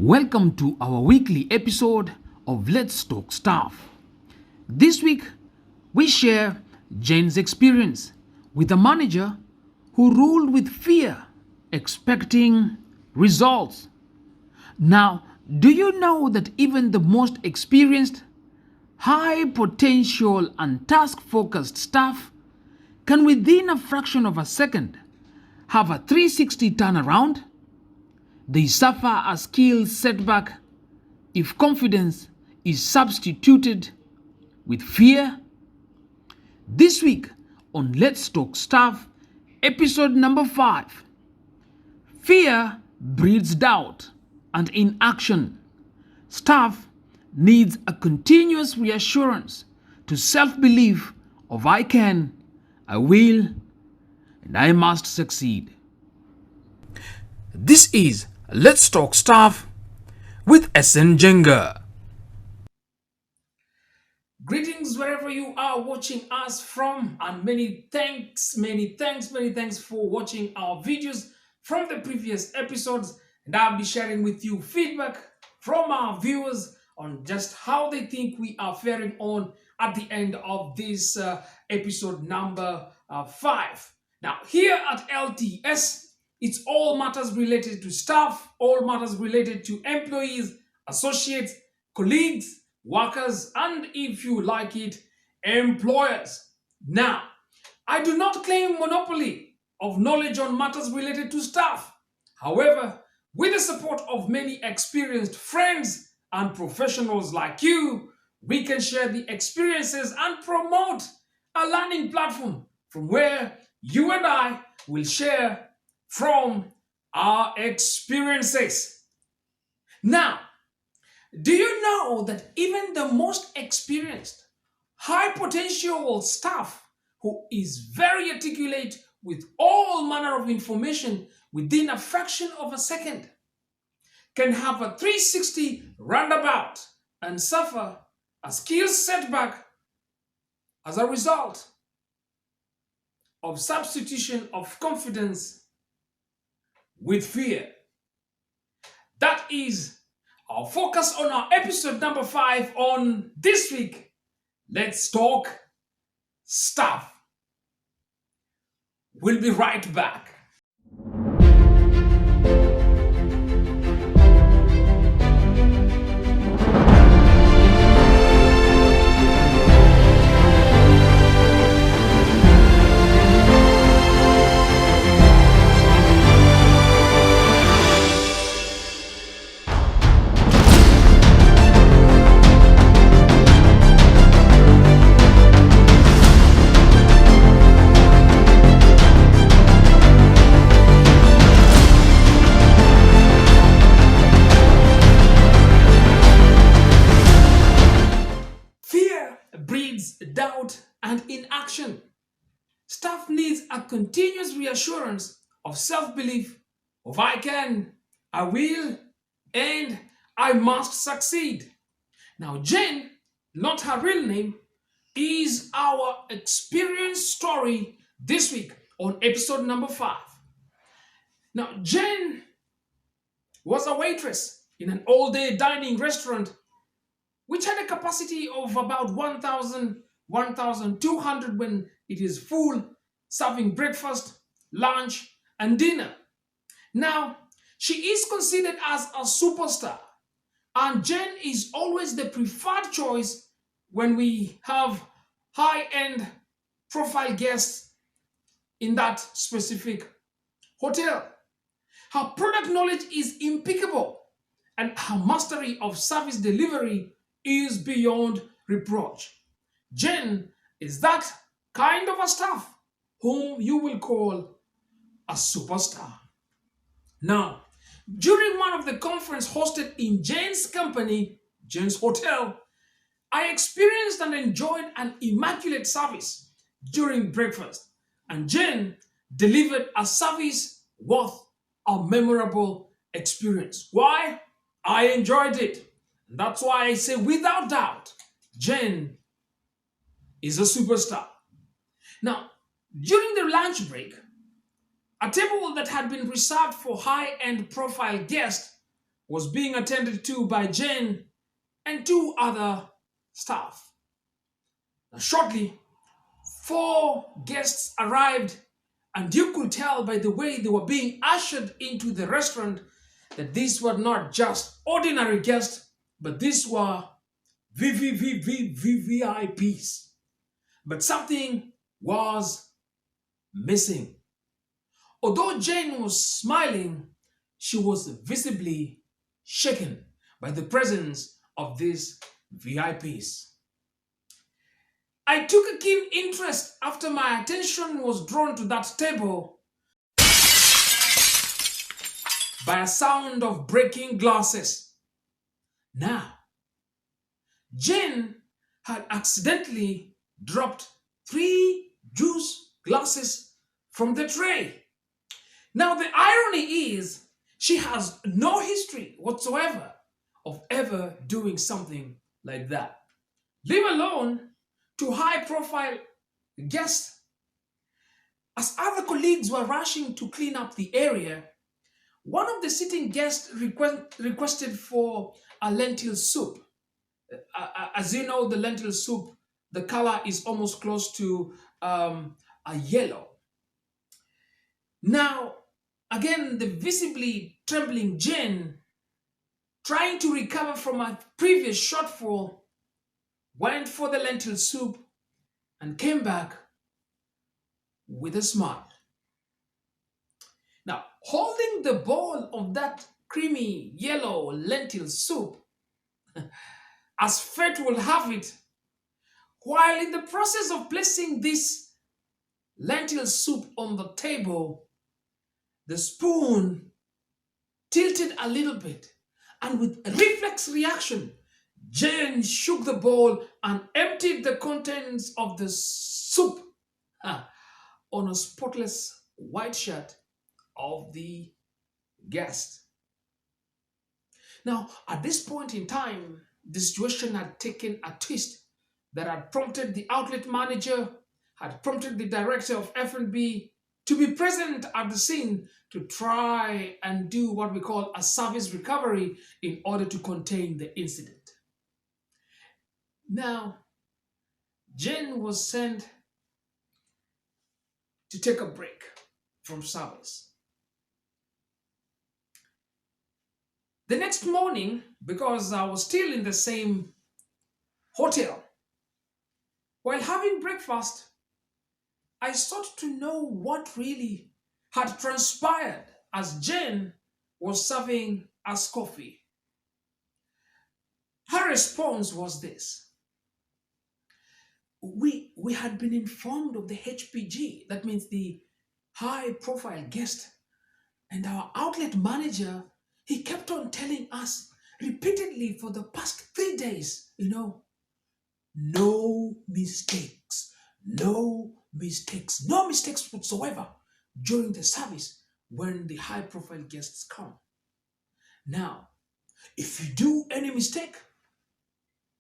Welcome to our weekly episode of Let's Talk Staff. This week, we share Jen's experience with a manager who ruled with fear, expecting results. Now, do you know that even the most experienced, high potential, and task focused staff can, within a fraction of a second, have a 360 turnaround? They suffer a skill setback if confidence is substituted with fear. This week on Let's Talk Staff, episode number 5, fear breeds doubt and inaction. Staff needs a continuous reassurance to self-belief of I can, I will, and I must succeed. This is Let's Talk Staff with Njenga. Greetings wherever you are watching us from, and many thanks for watching our videos from the previous episodes. And I'll be sharing with you feedback from our viewers on just how they think we are faring on at the end of this episode number 5. Now, here at LTS, it's all matters related to staff, all matters related to employees, associates, colleagues, workers, and if you like it, employers. Now, I do not claim monopoly of knowledge on matters related to staff. However, with the support of many experienced friends and professionals like you, we can share the experiences and promote a learning platform from where you and I will share from our experiences. Now, do you know that even the most experienced, high potential staff who is very articulate with all manner of information within a fraction of a second can have a 360 roundabout and suffer a skill setback as a result of substitution of confidence with fear? That is our focus on our episode number 5 on this week. Let's talk staff. We'll be right back. Doubt and inaction. Staff needs a continuous reassurance of self-belief of I can, I will, and I must succeed. Now, Jen, not her real name, is our experience story this week on episode number 5. Now, Jen was a waitress in an all-day dining restaurant which had a capacity of about 1,200 when it is full, serving breakfast, lunch, and dinner. Now, she is considered as a superstar, and Jen is always the preferred choice when we have high-end profile guests in that specific hotel. Her product knowledge is impeccable, and her mastery of service delivery is beyond reproach. Jen is that kind of a staff whom you will call a superstar. Now, during one of the conference hosted in Jen's company, Jen's hotel, I experienced and enjoyed an immaculate service during breakfast, and Jen delivered a service worth a memorable experience. Why? I enjoyed it. That's why I say without doubt, Jen is a superstar. Now, during the lunch break, a table that had been reserved for high-end profile guests was being attended to by Jane and two other staff. Now, shortly, four guests arrived, and you could tell by the way they were being ushered into the restaurant that these were not just ordinary guests, but these were VVIPs. But something was missing. Although Jane was smiling, she was visibly shaken by the presence of these VIPs. I took a keen interest after my attention was drawn to that table by a sound of breaking glasses. Now, Jane had accidentally dropped 3 juice glasses from the tray. Now, the irony is she has no history whatsoever of ever doing something like that, leave alone to high-profile guests. As other colleagues were rushing to clean up the area, one of the sitting guests requested for a lentil soup. As you know, the lentil soup, the color is almost close to a yellow. Now, again, the visibly trembling Jane, trying to recover from a previous shortfall, went for the lentil soup and came back with a smile. Now, holding the bowl of that creamy yellow lentil soup, as fate will have it, while in the process of placing this lentil soup on the table, the spoon tilted a little bit, and with a reflex reaction, Jane shook the bowl and emptied the contents of the soup on a spotless white shirt of the guest. Now, at this point in time, the situation had taken a twist that had prompted the outlet manager, had prompted the director of F&B to be present at the scene to try and do what we call a service recovery in order to contain the incident. Now, Jane was sent to take a break from service. The next morning, because I was still in the same hotel, while having breakfast, I sought to know what really had transpired as Jane was serving us coffee. Her response was this: we had been informed of the HPG, that means the high profile guest, and our outlet manager, he kept on telling us repeatedly for the past 3 days, no mistakes, no mistakes whatsoever during the service when the high profile guests come. Now, if you do any mistake,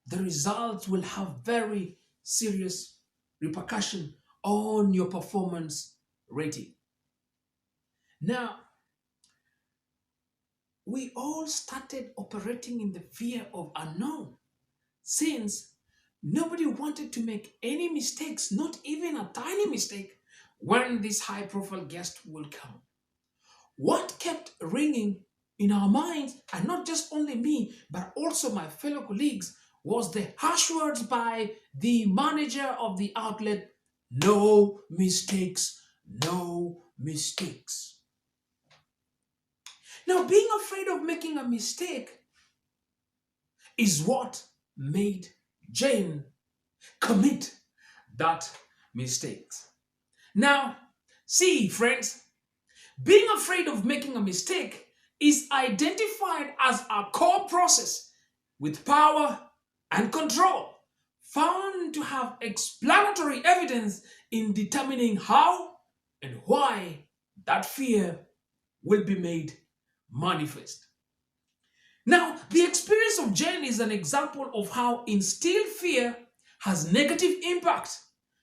the results will have very serious repercussion on your performance rating. Now, we all started operating in the fear of unknown, since nobody wanted to make any mistakes, not even a tiny mistake, when this high-profile guest will come. What kept ringing in our minds, and not just only me, but also my fellow colleagues, was the harsh words by the manager of the outlet: no mistakes, no mistakes. Now, being afraid of making a mistake is what made Jane commit that mistake. Now, see, friends, being afraid of making a mistake is identified as a core process with power and control, found to have explanatory evidence in determining how and why that fear will be made manifest. Now, the experience of Jane is an example of how instilled fear has negative impact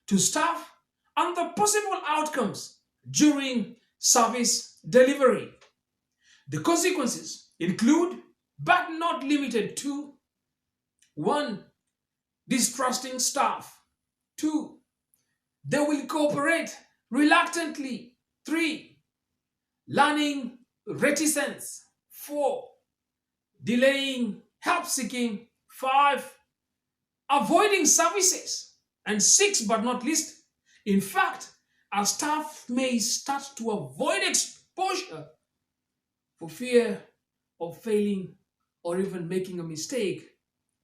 to staff and the possible outcomes during service delivery. The consequences include but not limited to: 1. Distrusting staff. 2. They will cooperate reluctantly. 3. Learning reticence. 4. Delaying help seeking. 5. Avoiding services. And 6, but not least, in fact, our staff may start to avoid exposure for fear of failing or even making a mistake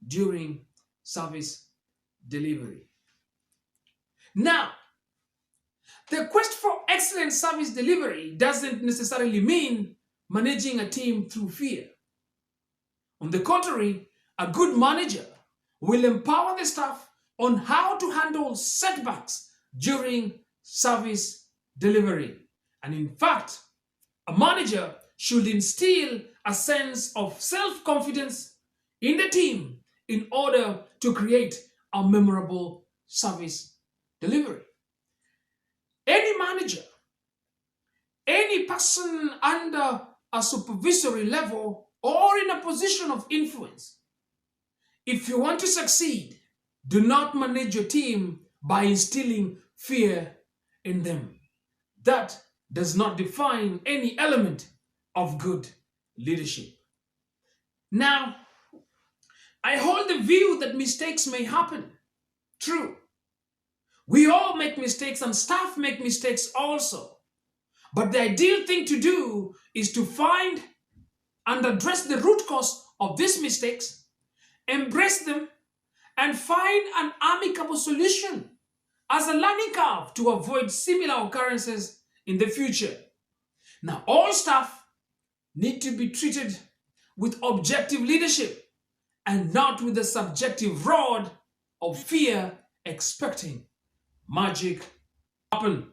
during service delivery. Now, the quest for excellent service delivery doesn't necessarily mean managing a team through fear. On the contrary, a good manager will empower the staff on how to handle setbacks during service delivery. And in fact, a manager should instill a sense of self-confidence in the team in order to create a memorable service delivery. Any manager, any person under a supervisory level or in a position of influence, if you want to succeed, do not manage your team by instilling fear in them. That does not define any element of good leadership. Now, I hold the view that mistakes may happen. True. We all make mistakes and staff make mistakes also. But the ideal thing to do is to find and address the root cause of these mistakes, embrace them, and find an amicable solution as a learning curve to avoid similar occurrences in the future. Now, all staff need to be treated with objective leadership and not with the subjective rod of fear, expecting magic to happen.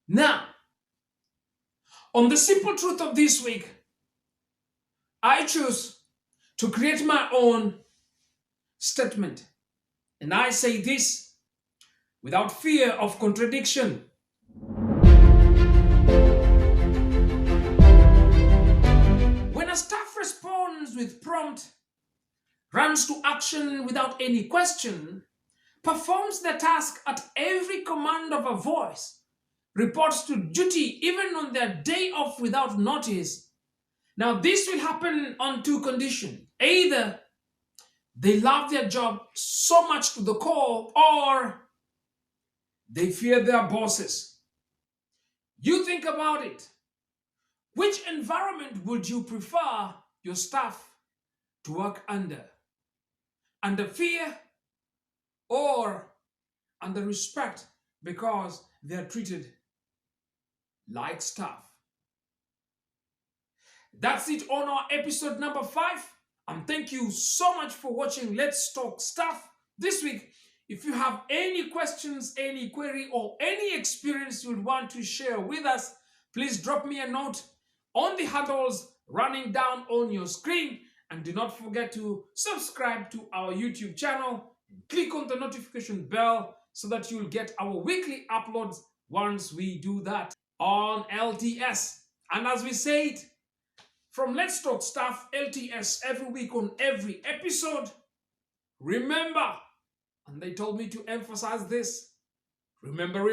Now, on the simple truth of this week, I choose to create my own statement. And I say this without fear of contradiction. When a staff responds with prompt, runs to action without any question, performs the task at every command of a voice, reports to duty even on their day off without notice. Now, this will happen on two conditions. Either they love their job so much to the core, or they fear their bosses. You think about it. Which environment would you prefer your staff to work under? Under fear or under respect because they are treated like staff? That's it on our episode number 5. And thank you so much for watching Let's Talk Staff this week. If you have any questions, any query, or any experience you'd want to share with us, please drop me a note on the handles running down on your screen. And do not forget to subscribe to our YouTube channel and click on the notification bell so that you'll get our weekly uploads once we do that on LTS. And as we say it, from Let's Talk Staff LTS every week on every episode, remember, and they told me to emphasize this, remember,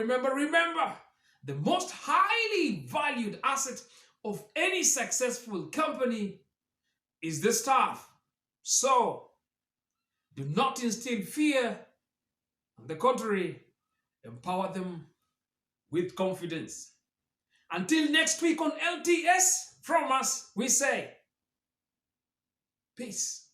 the most highly valued asset of any successful company is the staff. So, do not instill fear. On the contrary, empower them with confidence. Until next week on LTS, from us, we say, peace.